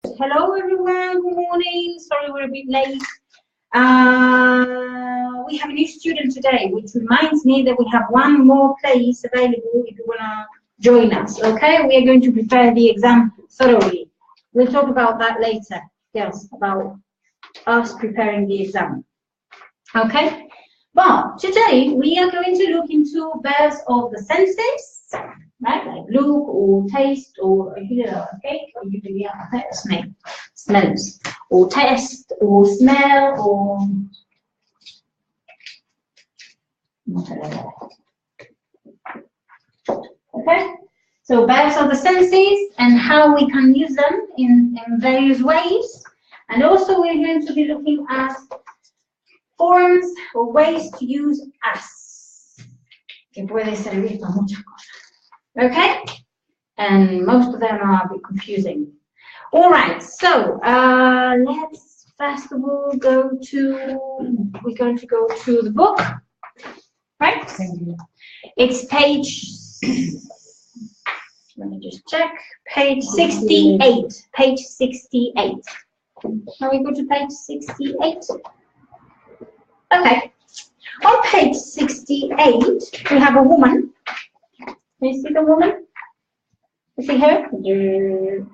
Hello everyone, good morning. Sorry we're a bit late. We have a new student today, which reminds me that we have one more place available if you want to join us. Okay, we are going to prepare the exam thoroughly. We'll talk about that later, girls, about us preparing the exam. Okay, but today we are going to look into verbs of the senses, right? Like look or taste or okay, or you can smells, or taste or smell or okay. So verbs of the senses and how we can use them in various ways. And also we're going to be looking at forms or ways to use as, que puede servir para muchas cosas. Okay? And most of them are a bit confusing. All right, so let's first of all we're going to go to the book, right? It's page, let me just check, page 68, page 68. Shall we go to page 68? Okay, on page 68, we have a woman. Can you see the woman? You see her? Here,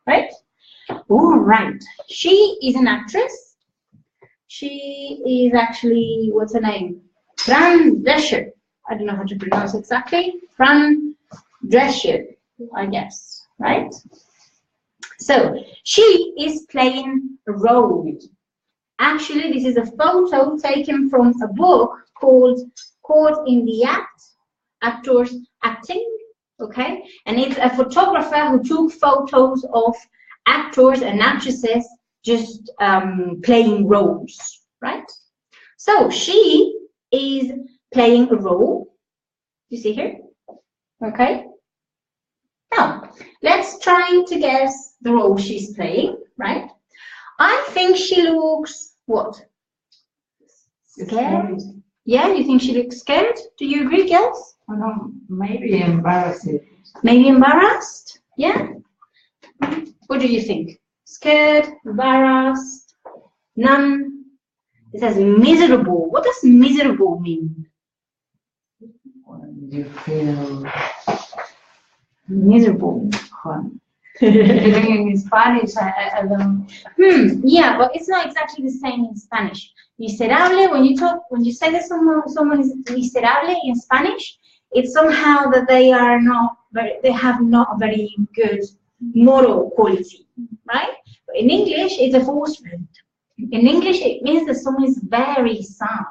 right? All right. She is an actress. She is actually, what's her name? Fran Drescher. I don't know how to pronounce it exactly. Fran Drescher, I guess, right? So, she is playing a role. Actually, this is a photo taken from a book called Caught in the Act, Actors Acting, okay? And it's a photographer who took photos of actors and actresses just playing roles, right? So she is playing a role. You see here? Okay. Now, let's try to guess the role she's playing, right? I think she looks, what? Scared? Yeah, you think she looks scared? Do you agree, girls? Oh, no, maybe embarrassed. Maybe embarrassed? Yeah? What do you think? Scared, embarrassed, none? It says miserable. What does miserable mean? When you feel Miserable. in Spanish, I don't. Yeah, but it's not exactly the same in Spanish. Miserable, when you say that someone is miserable in Spanish, it's somehow that they have not a very good moral quality, right? But in English, it's a false verb. In English, it means that someone is very sad,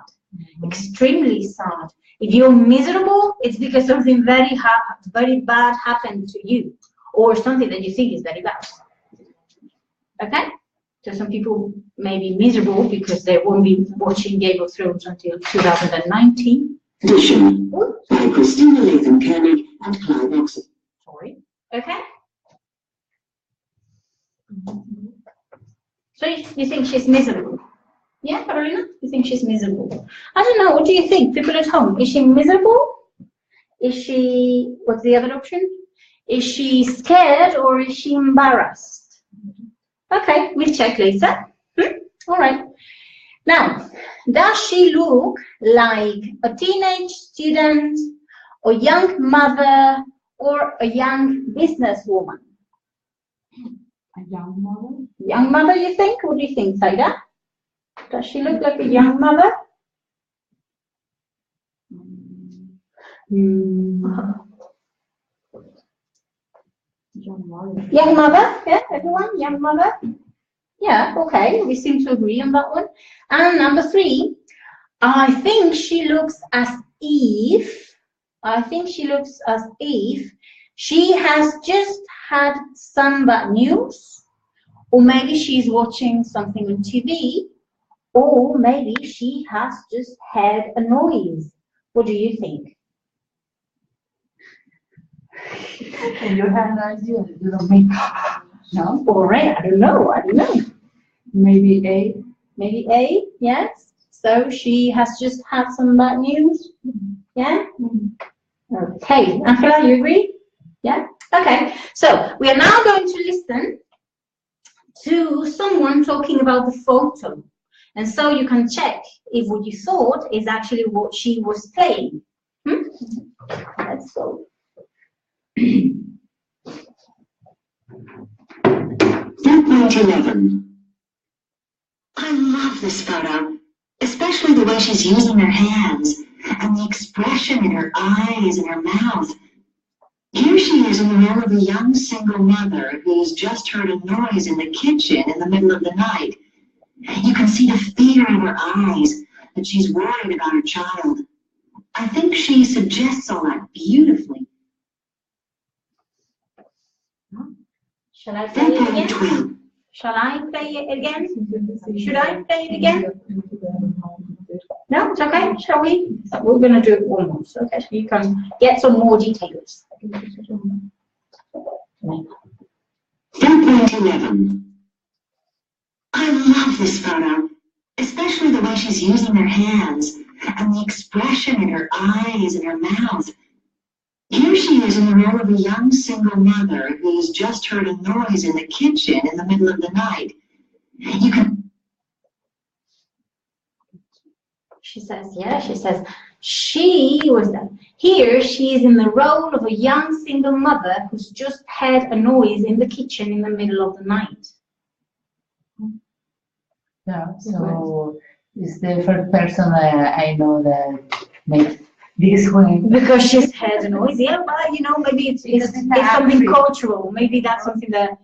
extremely sad. If you're miserable, it's because something very bad happened to you, or something that you think is very bad. Okay? So some people may be miserable because they won't be watching Game of Thrones until 2019. Edition by Christina Latham Koenig and Clive Oxford. Sorry. Okay? So you think she's miserable? Yeah, Carolina? You think she's miserable? I don't know. What do you think? People at home. Is she miserable? Is she, what's the other option? Is she scared or is she embarrassed? Okay, we'll check later. All right. Now, does she look like a teenage student, a young mother, or a young businesswoman? A young mother? Young mother, you think? What do you think, Saida? Does she look like a young mother? Young mother. Young mother? Yeah, everyone? Young mother? Yeah, okay, we seem to agree on that one. And number 3, I think she looks as if she has just had some bad news, or maybe she's watching something on TV, or maybe she has just heard a noise. What do you think? And you have no idea. You don't make. No? Or I don't know. Maybe A. Maybe A, yes. So she has just had some bad news. Yeah? Okay. Angela, you agree? Yeah? Okay. So we are now going to listen to someone talking about the photo. And so you can check if what you thought is actually what she was playing. Let's go. Point 11. I love this photo, especially the way she's using her hands and the expression in her eyes and her mouth. Here she is in the role of a young single mother who's just heard a noise in the kitchen in the middle of the night. You can see the fear in her eyes, that she's worried about her child. I think she suggests all that beautifully. Shall I play it again? 12. Shall I play it again? Should I play it again? No, it's okay. Shall we? We're going to do it one more, so okay, so you can get some more details. 11. I love this photo, especially the way she's using her hands and the expression in her eyes and her mouth. Here she is in the role of a young single mother who's just heard a noise in the kitchen in the middle of the night. You can. She says, yeah, she says, here she is in the role of a young single mother who's just heard a noise in the kitchen in the middle of the night. Yeah, so it's the first person I know that makes this way. Because she's heard a noise, yeah, but you know, maybe it's something cultural. Maybe that's something that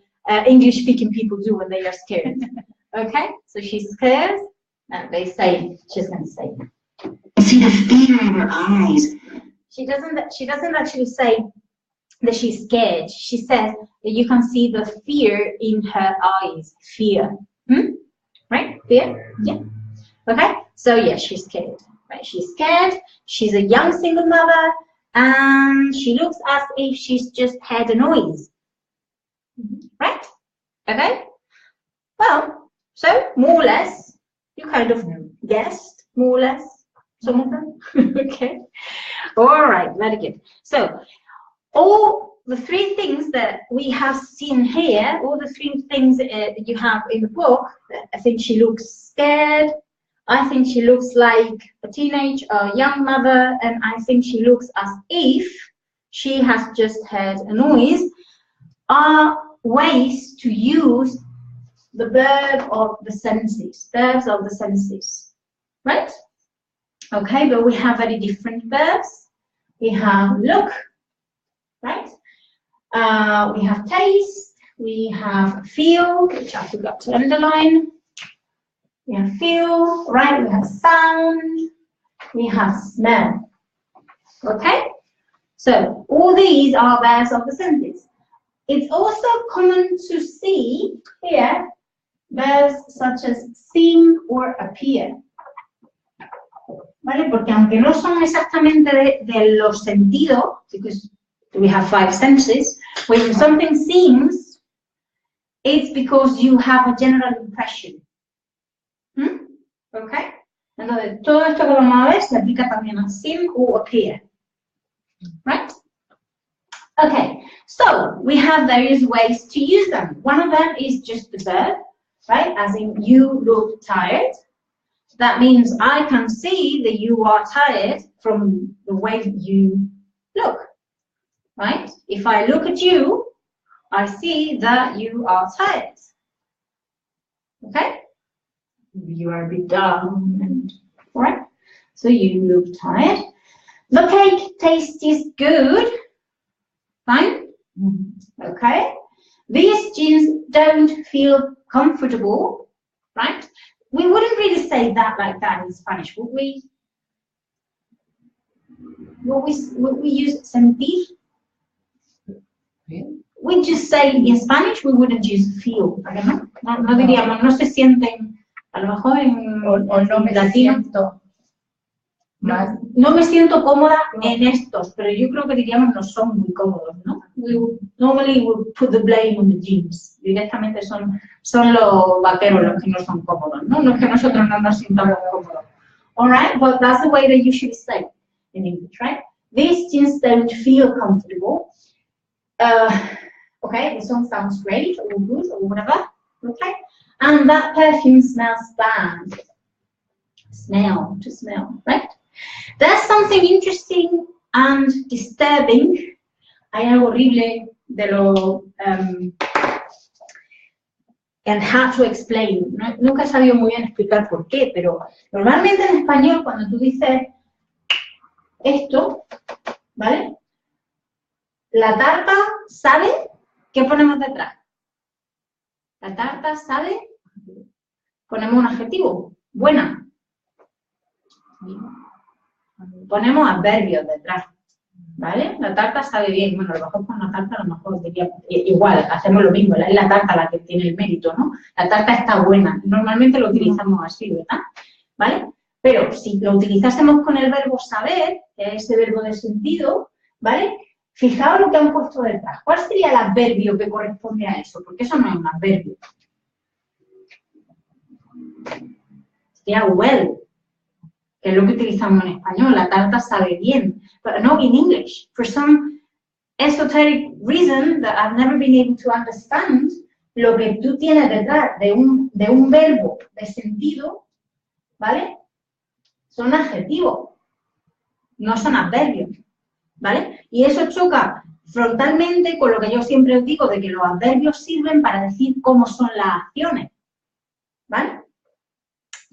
English-speaking people do when they are scared. Okay, so she's scared, and they say, she's going to say. See the fear in her eyes. She doesn't actually say that she's scared. She says that you can see the fear in her eyes. Fear. Right? Fear? Yeah. Okay? So yeah, she's scared. Right? She's scared. She's a young single mother, and she looks as if she's just heard a noise. Right? Okay? Well, so more or less, you kind of guessed, more or less, some of them. Okay? All right, very good. So, all the three things that we have seen here, all the three things that you have in the book, I think she looks scared, I think she looks like a teenage or young mother, and I think she looks as if she has just heard a noise, are ways to use the verbs of the senses, right? Okay, but we have very different verbs. We have look, right? We have taste, we have feel, which I forgot to underline. We have feel, right? We have sound, we have smell. Okay? So all these are verbs of the senses. It's also common to see here verbs such as seem or appear. ¿Vale? Porque aunque no son exactamente de los sentidos, because we have 5 senses, when something seems, it's because you have a general impression. Okay? Entonces, todo esto que vamos a ver se aplica también a seem or appear. Right? Okay, so we have various ways to use them. One of them is just the verb, right? As in, you look tired. That means I can see that you are tired from the way you look, right? If I look at you, I see that you are tired. Okay? You are a bit down, and all right? So you look tired. The cake tastes good. Fine? Okay? These jeans don't feel comfortable, right? We wouldn't really say that like that in Spanish, would we? Would we use sentir? We just say in Spanish, we wouldn't use feel. I don't know. No diríamos, no se sienten, a lo mejor en no me latino. siento más. No me siento cómoda en estos, pero yo creo que diríamos no son muy cómodos, ¿no? Normally we would put the blame on the jeans. Directamente son los vaqueros los que no son cómodos, ¿no? No es que nosotros no nos sintamos cómodos. Alright, but that's the way they usually say in English, right? These jeans don't feel comfortable. Okay, this one sounds great or good or whatever. Okay? And that perfume smells bad. Smell, to smell, right? There's something interesting and disturbing. Hay algo horrible de lo... and how to explain. Nunca he sabido muy bien explicar por qué, pero normalmente en español cuando tú dices esto, ¿vale? La tarta sabe, ¿qué ponemos detrás? La tarta sabe, ponemos un adjetivo, buena. Ponemos adverbios detrás, ¿vale? La tarta sabe bien. Bueno, a lo mejor con la tarta a lo mejor diría, igual, hacemos lo mismo, es la tarta la que tiene el mérito, ¿no? La tarta está buena. Normalmente lo utilizamos así, ¿verdad? ¿Vale? Pero si lo utilizásemos con el verbo saber, que es ese verbo de sentido, ¿vale? Fijaos lo que han puesto detrás. ¿Cuál sería el adverbio que corresponde a eso? Porque eso no es un adverbio. Sería well, que es lo que utilizamos en español. La tarta sabe bien. But no in English. For some esoteric reason that I've never been able to understand, lo que tú tienes detrás de un verbo de sentido, ¿vale? Son adjetivos, no son adverbios, ¿vale? Y eso choca frontalmente con lo que yo siempre os digo de que los adverbios sirven para decir cómo son las acciones, ¿vale?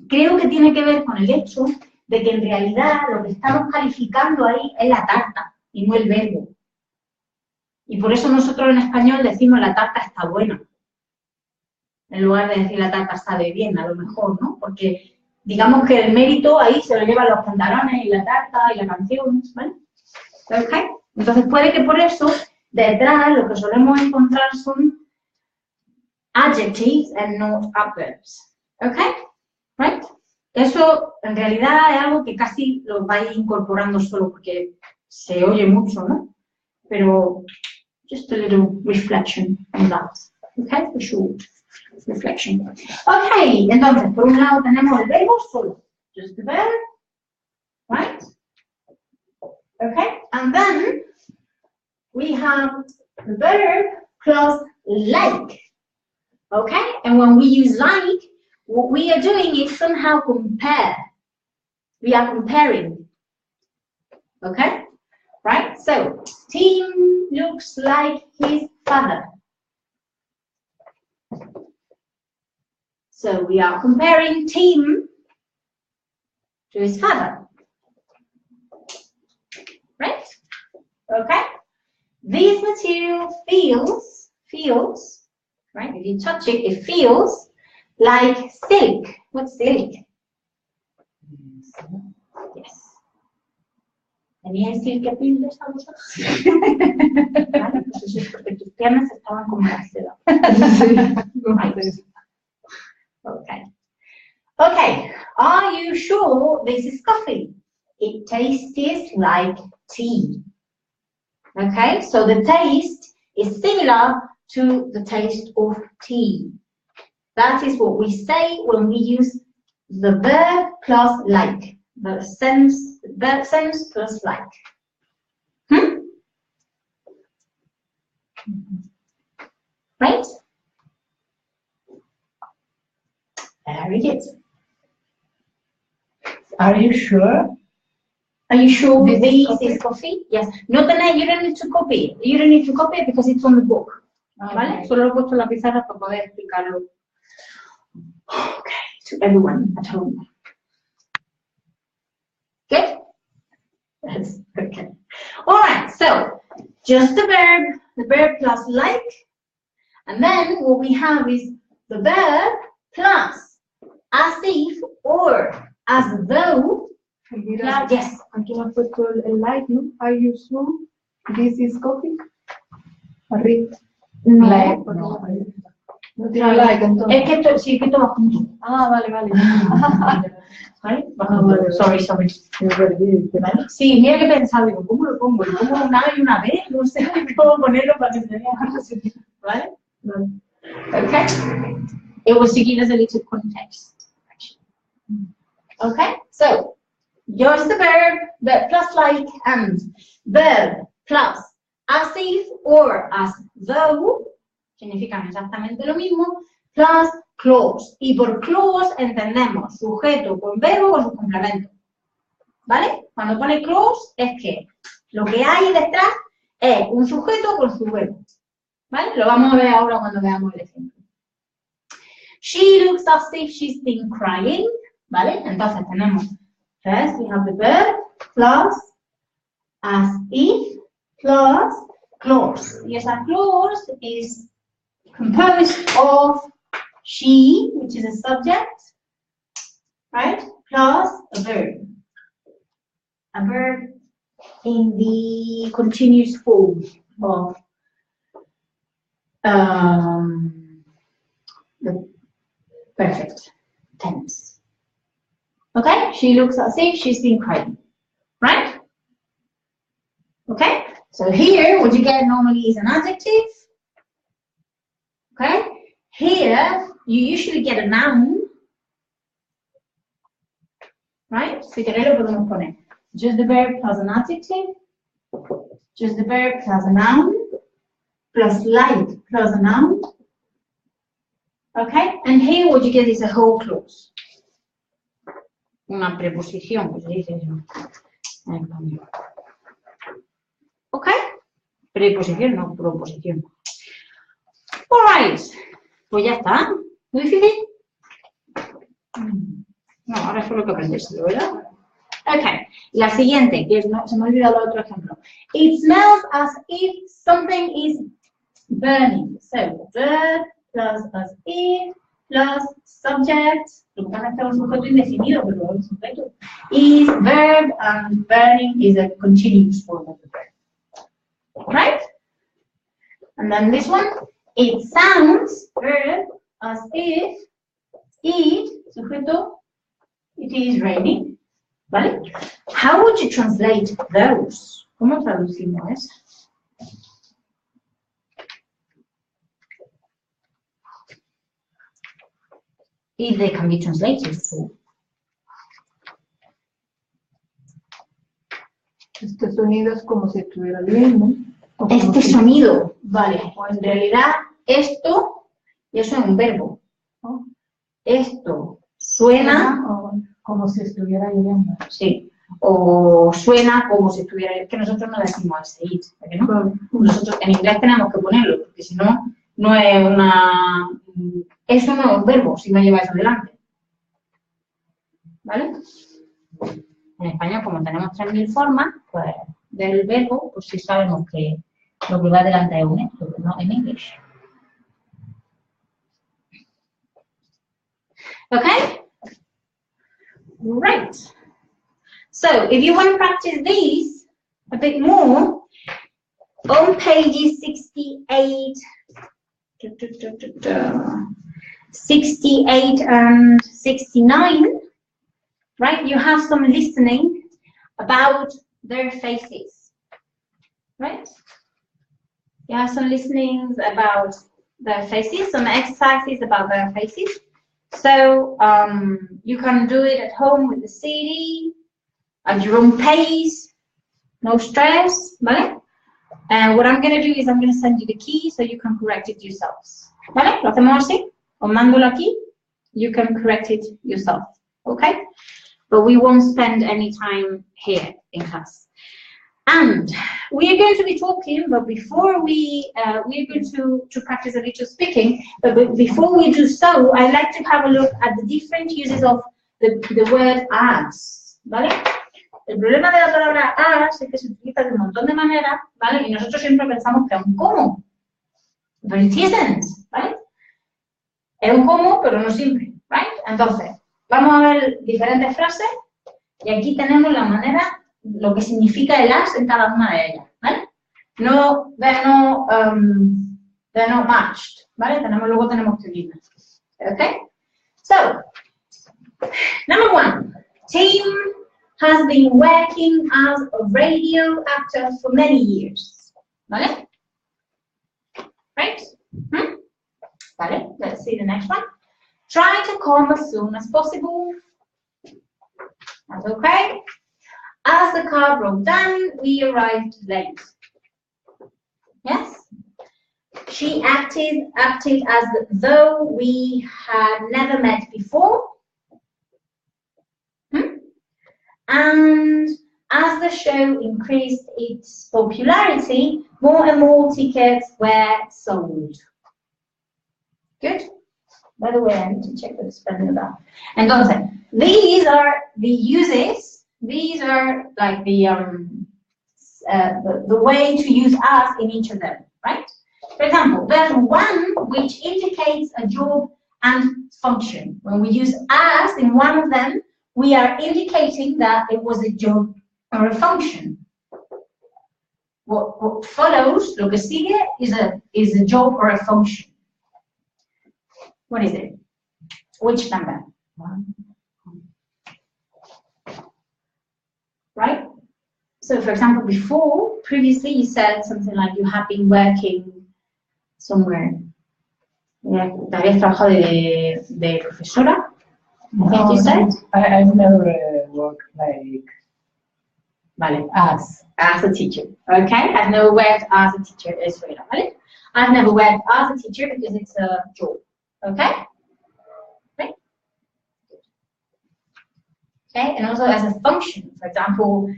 Creo que tiene que ver con el hecho de que en realidad lo que estamos calificando ahí es la tarta y no el verbo. Y por eso nosotros en español decimos la tarta está buena, en lugar de decir la tarta sabe bien, a lo mejor, ¿no? Porque digamos que el mérito ahí se lo llevan los pantalones y la tarta y la canción, ¿vale? ¿Ok? Entonces puede que por eso detrás lo que solemos encontrar son adjectives and not adverbs. ¿Ok? Right? Eso en realidad es algo que casi lo vais incorporando solo porque se oye mucho, ¿no? Pero just a little reflection on that. Okay, for short reflection. Okay, entonces por un lado tenemos el verbo solo, just the verb, right? Okay, and then we have the verb plus like. Okay, and when we use like, what we are doing is somehow compare. We are comparing. Okay? Right? So, Tim looks like his father. So, we are comparing Tim to his father. Right? Okay? This material feels, right? If you touch it, it feels like silk. What's silk? Yes. ¿Tenía el silk appeal de esa vosotros? Vale, pues eso es porque tus piernas estaban como la seda. Right. Okay. Okay. Are you sure this is coffee? It tastes like tea. Okay, so the taste is similar to the taste of tea. That is what we say when we use the verb plus like. The verb sense plus like. Right? Very good. Are you sure? Are you sure This is coffee? Yes. No tenéis, you don't need to copy it. You don't need to copy it because it's on the book. ¿Vale? Okay. Solo lo he puesto en la pizarra para poder explicarlo. Okay, to everyone at home. Good? Yes, okay. All right, so just the verb plus like, and then what we have is the verb plus as if or as though. Yes. Aquí me has puesto el like, ¿no? Are you sure this is coffee? Arriba. No, Like, no. No tiene like, entonces. Es que esto, sí, que esto va junto. Ah, vale, vale. ¿Vale? Vale. Sorry. ¿Vale? Sí, mira que pensaba, digo, ¿cómo lo pongo? ¿Lo pongo una A y una B? No sé cómo ponerlo para que se vea. ¿Vale? Okay. It was to give us a little context. Okay, so just the verb plus like, and verb plus as if or as though significan exactamente lo mismo, plus clause. Y por clause entendemos sujeto con verbo con su complemento. ¿Vale? Cuando pone clause es que lo que hay detrás es un sujeto con su verbo. ¿Vale? Lo vamos a ver ahora cuando veamos el ejemplo. She looks as if she's been crying. ¿Vale? Entonces tenemos, first we have the verb plus as if plus clause. Y esa clause is composed of she, which is a subject, right? Plus a verb. A verb in the continuous form of the perfect tense. Okay? She looks as if she's been crying. Right? Okay? So here, what you get normally is an adjective. Okay? Here, you usually get a noun. Right? Si queréis lo podemos poner. Just the verb plus an adjective. Just the verb plus a noun. Plus like plus a noun. Okay? And here what you get is a whole clause. Una preposición, pues se dice eso. En español. Okay? Preposición, no proposición. Alright. Pues ya está. ¿Muy difícil? No, ahora solo que aprendérselo, ¿verdad? Ok, la siguiente, que no, se me ha olvidado el otro ejemplo. It smells as if something is burning. So, verb plus as if plus subject. Lo que pasa es que es un sujeto indefinido, pero es un sujeto. Is verb and burning is a continuous form of the verb. Right? And then this one, it sounds, verb, as if it, sujeto, it is raining. ¿Vale? How would you translate those? ¿Cómo traducimos eso? If they can be translated. So. Este sonido es como si estuviera bien, ¿no? O como Este si- sonido, vale, pues en realidad esto, y eso es un verbo, ¿no? Esto suena, O como si estuviera lloviendo. sí, o suena como si estuviera, es que nosotros no decimos ese it, ¿no? Nosotros en inglés tenemos que ponerlo, porque si no, no es una, eso no es un verbo, si no lleva eso delante. ¿Vale? En español, como tenemos 3000 formas, pues del verbo, pues sí sabemos que lo que va delante es un esto, no en inglés. Okay? Right. So, if you want to practice these a bit more, on pages 68, 68 and 69, right, you have some listening about their faces, right? You have some listenings about their faces, some exercises about their faces. So you can do it at home with the CD, at your own pace, no stress, ¿vale? And what I'm going to do is I'm going to send you the key so you can correct it yourselves. ¿Vale? Lo hacemos así. Os mándolo aquí. You can correct it yourself. Okay? But we won't spend any time here in class. And we are going to be talking, but before we are going to practice a little speaking, but before we do so, I'd like to have a look at the different uses of the word as, ¿vale? El problema de la palabra as es que se utiliza de un montón de maneras, ¿vale? Y nosotros siempre pensamos que es un cómo. But it isn't, ¿vale? Es un cómo, pero no siempre, ¿right? Entonces, vamos a ver diferentes frases y aquí tenemos la manera, lo que significa el as en cada una de ellas, ¿vale? No, they're not matched, ¿vale? Luego tenemos que unirlas, ¿ok? So, number one, Tim has been working as a radio actor for many years, ¿vale? Right? Vale, let's see the next one. Try to come as soon as possible. That's okay. As the car broke down, we arrived late. Yes? She acted as though we had never met before. And as the show increased its popularity, more and more tickets were sold. Good. By the way, I need to check the spelling of that. Entonces, these are the uses. These are like the way to use as in each of them, right? For example, there's one which indicates a job and function. When we use as in one of them, we are indicating that it was a job or a function. What follows, lo que sigue, is a job or a function. What is it? Which number? 1. Right? So, for example, previously you said something like you have been working somewhere. ¿Te habías trabajado de profesora? No, you said? I've never worked like Vale. as. As a teacher. Okay? I've never worked as a teacher. Eso era, ¿vale? I've never worked as a teacher because it's a job. Okay? Okay? Okay, and also as a function. For example,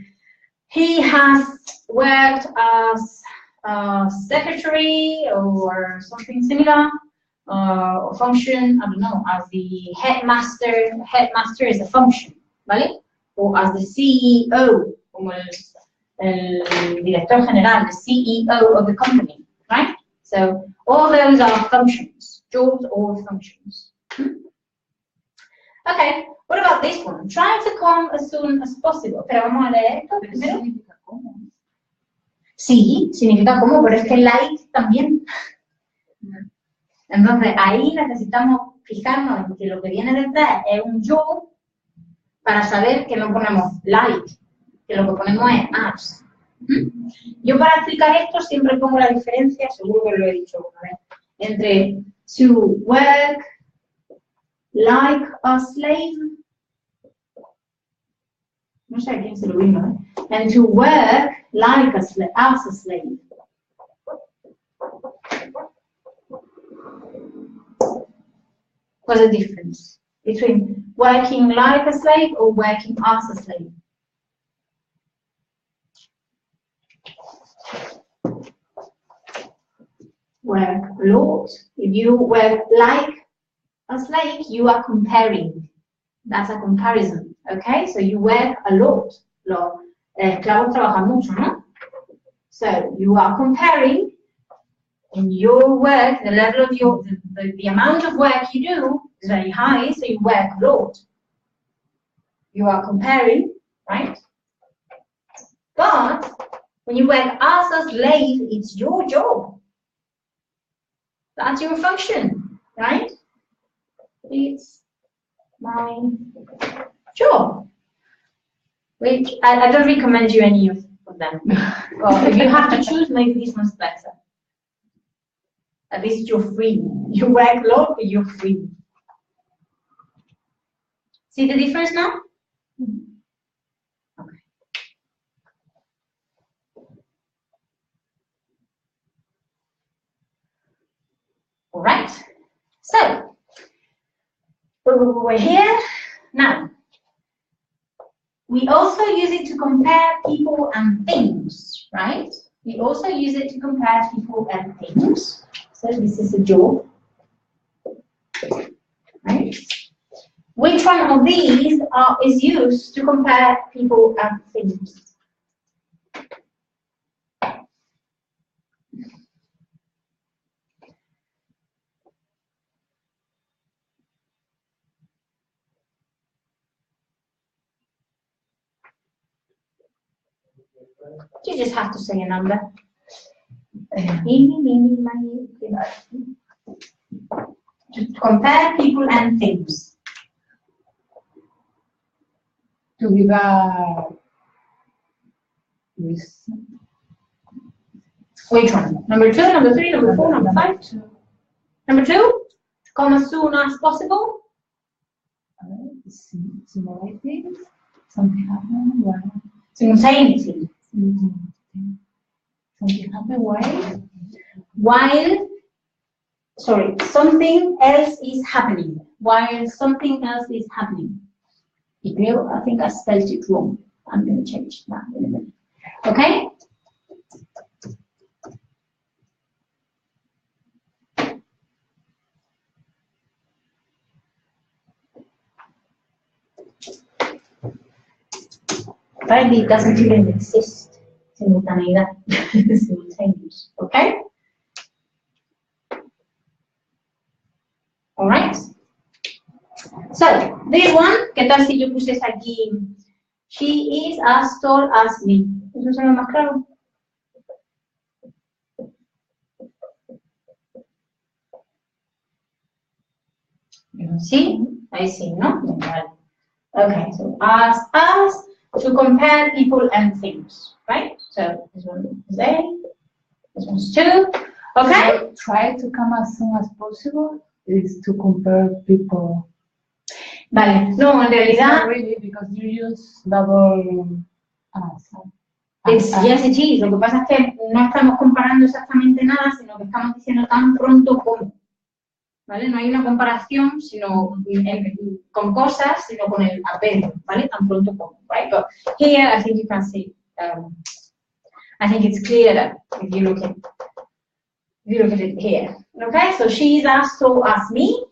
he has worked as a secretary or something similar. Or function, I don't know, as the headmaster. Headmaster is a function, ¿vale? Or as the CEO, como el director general, the CEO of the company, right? So all those are functions, jobs or functions. Okay, what about this one? Try to come as soon as possible. Pero vamos a leer esto primero. Sí, significa cómo, pero es que like también. Entonces, ahí necesitamos fijarnos en que lo que viene detrás es un job para saber que no ponemos like, que lo que ponemos es as. Yo para explicar esto siempre pongo la diferencia, seguro que lo he dicho una vez, entre to work like a slave, no sé a quién se lo vino, and to work like as a slave. What's the difference between working like a slave or working as a slave? Work a lot. If you work like a slave, you are comparing. That's a comparison, okay? So you work a lot. Los esclavos trabajan mucho, ¿no? So you are comparing in your work, the level of your, the amount of work you do is very high, so you work a lot. You are comparing, right? But when you work as a slave, it's your job. That's your function, right? It's my job. Which I don't recommend you any of them. Well, if you have to choose, maybe this one's better. At least you're free. You work a lot, but you're free. See the difference now? Okay. All right. So we're here now. We also use it to compare people and things, right? We also use it to compare people and things. So this is a job, right? Which one of these is used to compare people and things? You just have to say a number. To compare people and things. To give a Which one? Number 2, number 3, number 4, number 5? Number 2? To come as soon as possible. simulating something happened Simultaneously. something happened While sorry, something else is happening. While something else is happening. Y creo, I think I spelled it wrong. I'm going to change that in a minute. Okay? Apparently it doesn't even exist. Simultaneidad. Simultaneous. Okay? Alright? So, this one, ¿qué tal si yo puse aquí? She is as tall as me. ¿Eso se ve más claro? ¿Sí? Ahí sí, ¿no? Vale. Okay, so as to compare people and things, right? So this one is A, this one's 2. Okay? Try to come as soon as possible is to compare people. Vale, no, en realidad, Not really, because you use double as. yes it is. Lo que pasa es que no estamos comparando exactamente nada, sino que estamos diciendo tan pronto como. ¿Vale? No hay una comparación sino con cosas, sino con el adverbio, ¿vale? Tan pronto como, right? But here I think you can see, I think it's clearer if you look at it here. Okay, so she is as tall as me.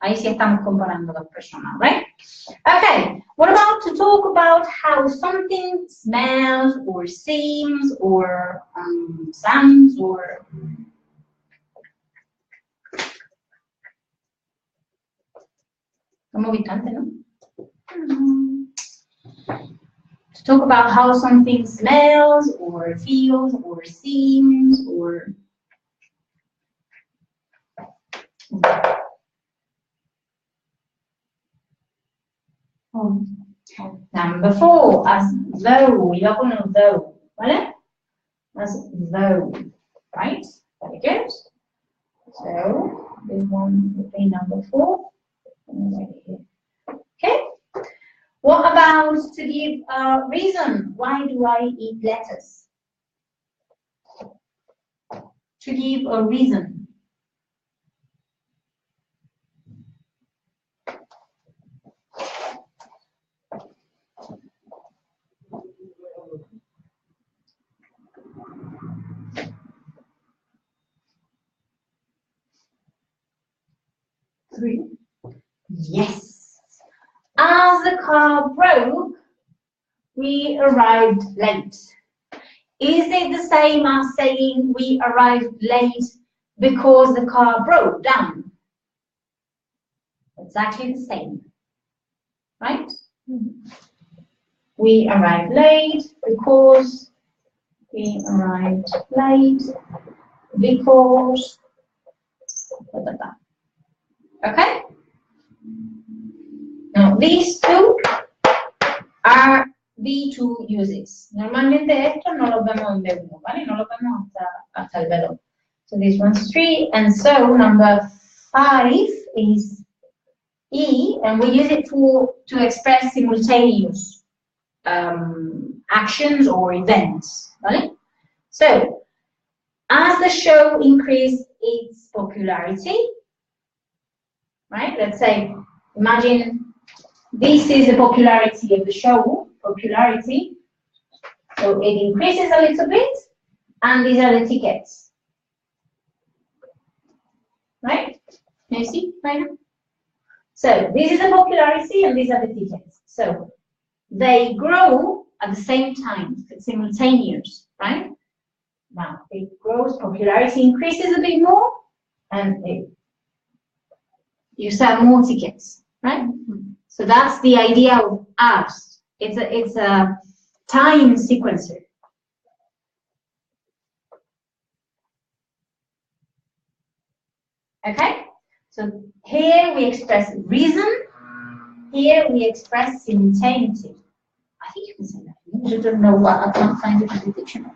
Ahí sí estamos comparando las personas, right? Okay, what about to talk about how something smells or seems or sounds or hemos visto antes, ¿no? To talk about how something smells or feels or seems or Number 4, as though, y luego no though, ¿vale? As though, right? Very good. So, this one would be number 4. Okay. What about to give a reason? Why do I eat lettuce? To give a reason. Yes. As the car broke, we arrived late. Is it the same as saying we arrived late because the car broke down? Exactly the same, right? We arrived late because we arrived late because okay? Now, these two are B2 uses. Normalmente estos no los vemos en B1, ¿vale? No los vemos hasta el B2. So this one's 3, and so number 5 is E, and we use it to express simultaneous actions or events, ¿vale? So, as the show increased its popularity, right? Let's say, imagine this is the popularity of the show, popularity. So it increases a little bit, and these are the tickets. Right? Can you see right now? So this is the popularity, and these are the tickets. So they grow at the same time, it's simultaneous, right? Now it grows, popularity increases a bit more, and you sell more tickets, right? So that's the idea of as. It's a time sequencer. Okay? So here we express reason, here we express simultaneity. I think you can say that. I don't know what, I can't find it in the dictionary.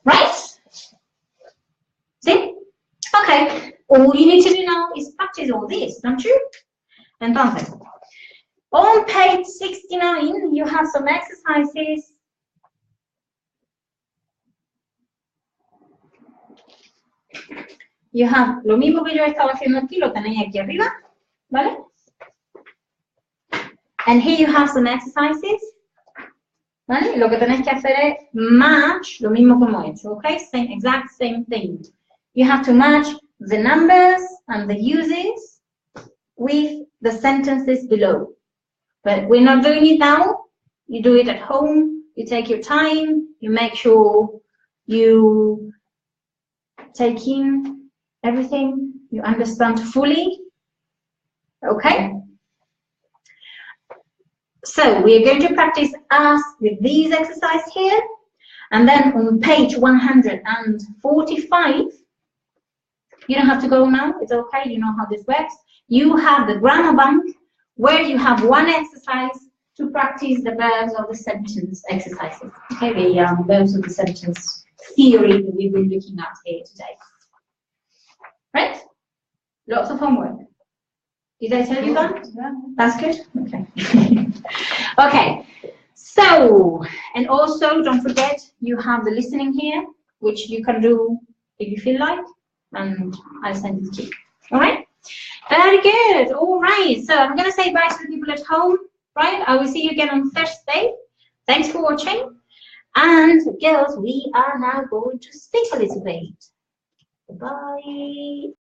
Right? See? Okay. All you need to do now is practice all this, don't you? Entonces, On page 69, you have some exercises. You have lo mismo que yo estaba haciendo aquí, lo tenéis aquí arriba, ¿vale? And here you have some exercises, ¿vale? Lo que tenéis que hacer es match, lo mismo que hemos hecho, ¿ok? Exact same thing. You have to match the numbers and the uses with the sentences below. But we're not doing it now. You do it at home. You take your time. You make sure you take in everything. You understand fully. Okay? So we're going to practice us with these exercises here. And then on page 145, you don't have to go now. It's okay. You know how this works. You have the grammar bank where you have one exercise to practice the verbs of the sentence exercises. Okay, the verbs of the sentence theory that we've been looking at here today. Right? Lots of homework. Did I tell you that? Yeah. That's good? Okay. Okay. So, and also don't forget you have the listening here, which you can do if you feel like, and I'll send it to you. All right? Very good. All right. So I'm going to say bye to the people at home. Right? I will see you again on Thursday. Thanks for watching. And girls, we are now going to speak a little bit. Bye.